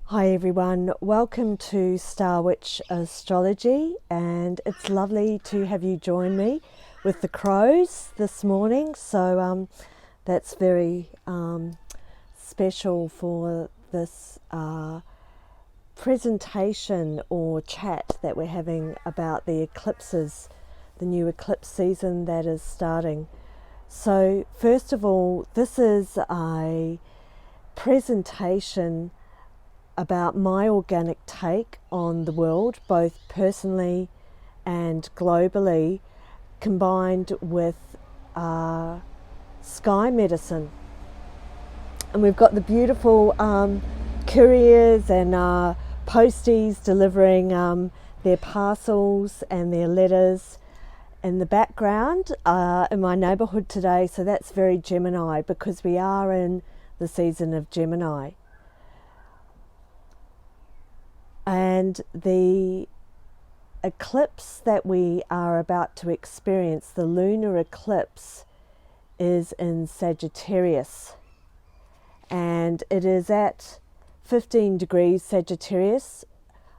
Hi everyone, welcome to Star Witch Astrology, and it's lovely to have you join me with the crows this morning. So that's very special for this presentation or chat that we're having about the eclipses, the new eclipse season that is starting. So first of all, this is a presentation about my organic take on the world, both personally and globally, combined with sky medicine. And we've got the beautiful couriers and posties delivering their parcels and their letters in the background in my neighbourhood today. So that's very Gemini, because we are in the season of Gemini. And the eclipse that we are about to experience, the lunar eclipse, is in Sagittarius, and it is at 15 degrees Sagittarius.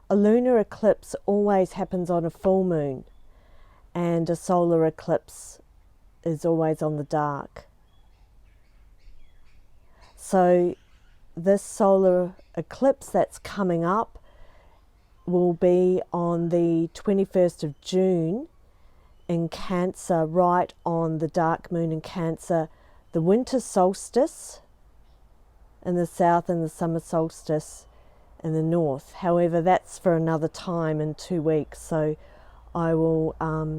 A lunar eclipse always happens on a full moon, and a solar eclipse is always on the dark. So this solar eclipse that's coming up will be on the 21st of June in Cancer, right on the dark moon in Cancer, the winter solstice in the south and the summer solstice in the north. However, that's for another time in 2 weeks, so I will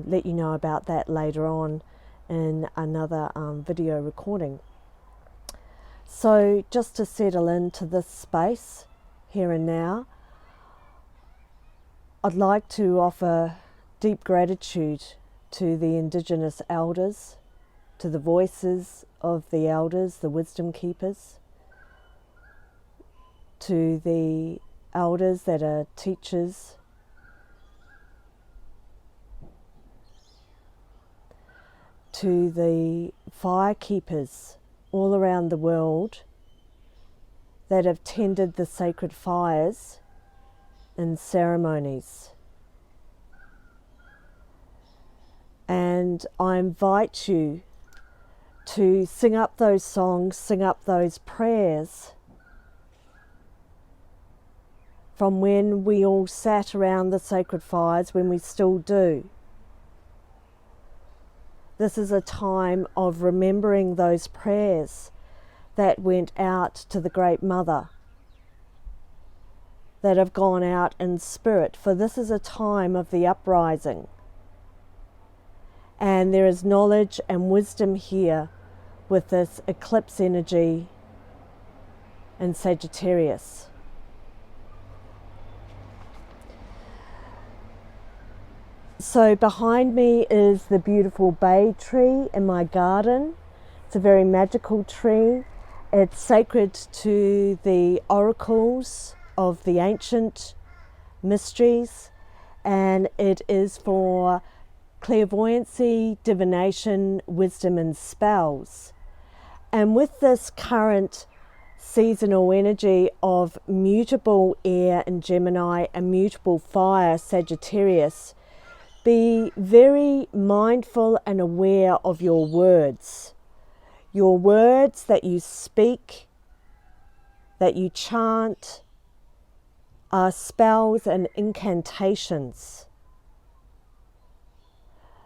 let you know about that later on in another video recording. So just to settle into this space here and now, I'd like to offer deep gratitude to the Indigenous elders, to the voices of the elders, the wisdom keepers, to the elders that are teachers, to the fire keepers all around the world that have tended the sacred fires in ceremonies. And I invite you to sing up those songs, sing up those prayers from when we all sat around the sacred fires, when we still do. This is a time of remembering those prayers that went out to the Great Mother, that have gone out in spirit, for this is a time of the uprising. And there is knowledge and wisdom here with this eclipse energy in Sagittarius. So behind me is the beautiful bay tree in my garden. It's a very magical tree. It's sacred to the oracles of the ancient mysteries, and it is for clairvoyancy, divination, wisdom and spells. And with this current seasonal energy of mutable air in Gemini and mutable fire Sagittarius, be very mindful and aware of your words. Your words that you speak, that you chant, are spells and incantations.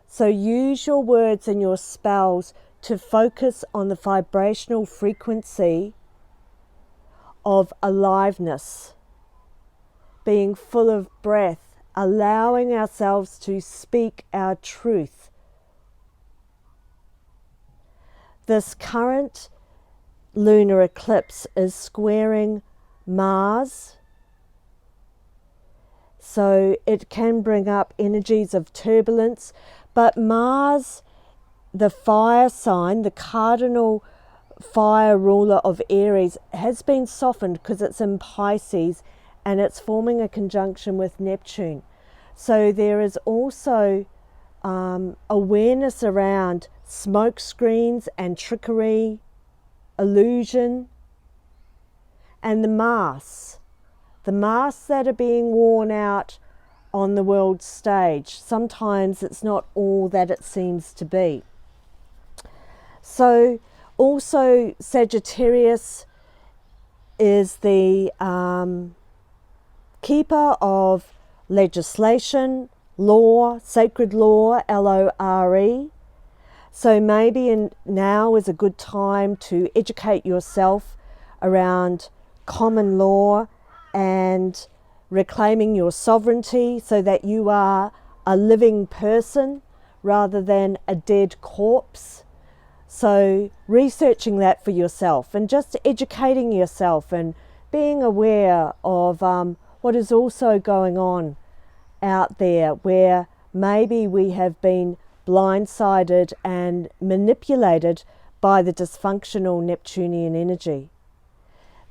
So use your words and your spells to focus on the vibrational frequency of aliveness, being full of breath, allowing ourselves to speak our truth. This current lunar eclipse is squaring Mars, so it can bring up energies of turbulence, but Mars, the fire sign, the cardinal fire ruler of Aries, has been softened because it's in Pisces and it's forming a conjunction with Neptune. So there is also awareness around smoke screens and trickery, illusion, and the the masks that are being worn out on the world stage. Sometimes it's not all that it seems to be. So also Sagittarius is the keeper of legislation, law, sacred law, L-O-R-E. So maybe now is a good time to educate yourself around common law and reclaiming your sovereignty so that you are a living person rather than a dead corpse. So researching that for yourself and just educating yourself and being aware of what is also going on out there, where maybe we have been blindsided and manipulated by the dysfunctional Neptunian energy.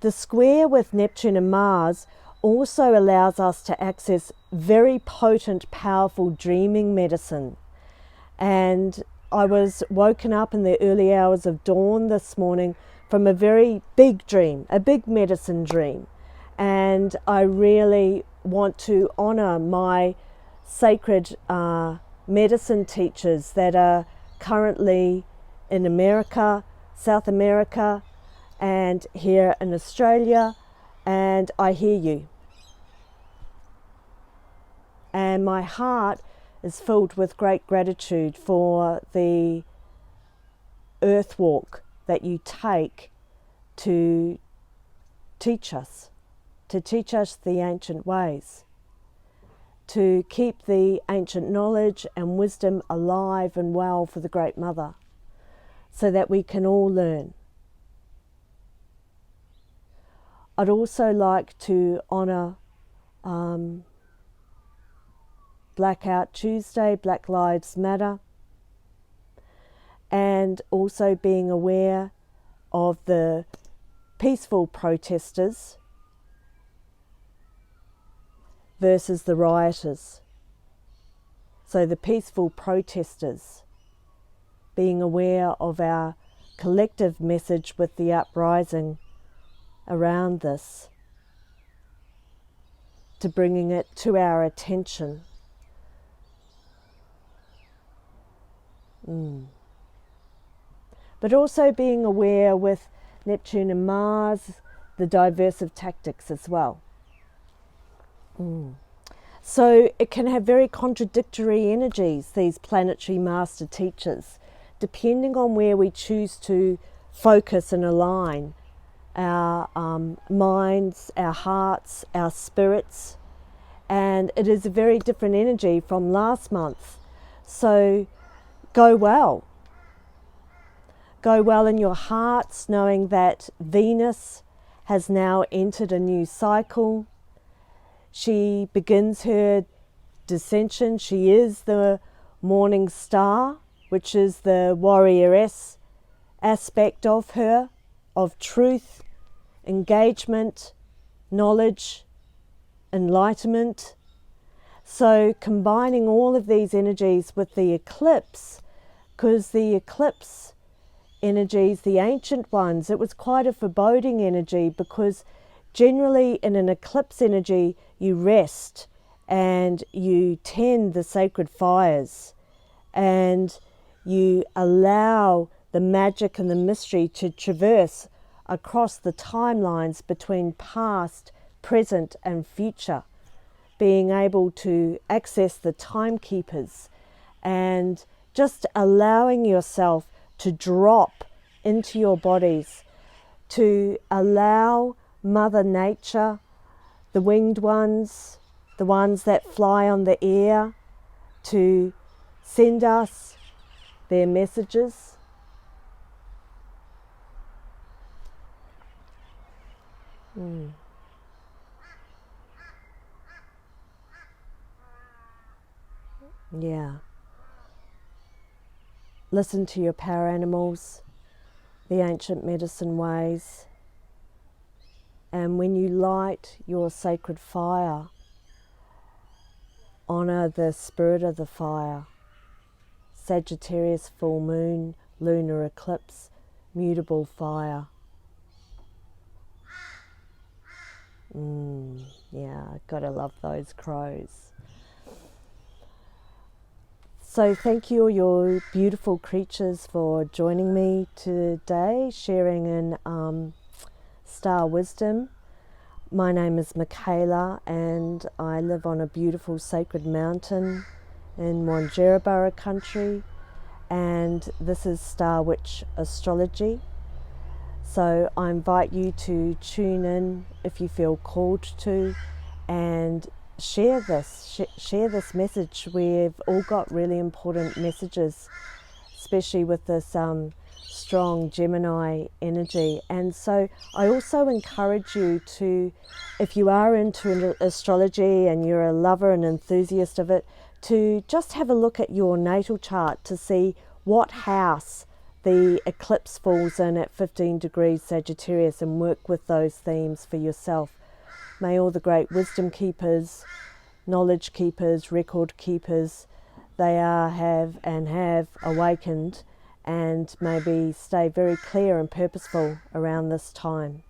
The square with Neptune and Mars also allows us to access very potent, powerful dreaming medicine. And I was woken up in the early hours of dawn this morning from a very big dream, a big medicine dream. And I really want to honour my sacred medicine teachers that are currently in America, South America, and here in Australia, and I hear you. And my heart is filled with great gratitude for the earth walk that you take to teach us the ancient ways, to keep the ancient knowledge and wisdom alive and well for the Great Mother, so that we can all learn. I'd also like to honour Blackout Tuesday, Black Lives Matter, and also being aware of the peaceful protesters versus the rioters. So the peaceful protesters, being aware of our collective message with the uprising around this, to bringing it to our attention. But also being aware with Neptune and Mars, the diversive tactics as well. So it can have very contradictory energies, these planetary master teachers, depending on where we choose to focus and align our minds, our hearts, our spirits. And it is a very different energy from last month. So go well. Go well in your hearts, knowing that Venus has now entered a new cycle. She begins her descension. She is the morning star, which is the warrioress aspect of her, of truth, engagement, knowledge, enlightenment. So combining all of these energies with the eclipse, because the eclipse energies, the ancient ones, it was quite a foreboding energy, because generally in an eclipse energy you rest and you tend the sacred fires and you allow the magic and the mystery to traverse across the timelines between past, present and future, being able to access the timekeepers and just allowing yourself to drop into your bodies, to allow Mother Nature, the winged ones, the ones that fly on the air, to send us their messages. Yeah. Listen to your power animals, the ancient medicine ways. And when you light your sacred fire, honour the spirit of the fire. Sagittarius full moon, lunar eclipse, mutable fire. Yeah, gotta love those crows. So thank you, your beautiful creatures, for joining me today, sharing in Star Wisdom. My name is Mikailah, and I live on a beautiful sacred mountain in Wanjerabara country, and this is Star Witch Astrology. So I invite you to tune in if you feel called to, and share this message. We've all got really important messages, especially with this strong Gemini energy. And so I also encourage you to, if you are into astrology and you're a lover and enthusiast of it, to just have a look at your natal chart to see what house the eclipse falls in at 15 degrees Sagittarius, and work with those themes for yourself. May all the great wisdom keepers, knowledge keepers, record keepers, they are, have awakened, and maybe stay very clear and purposeful around this time.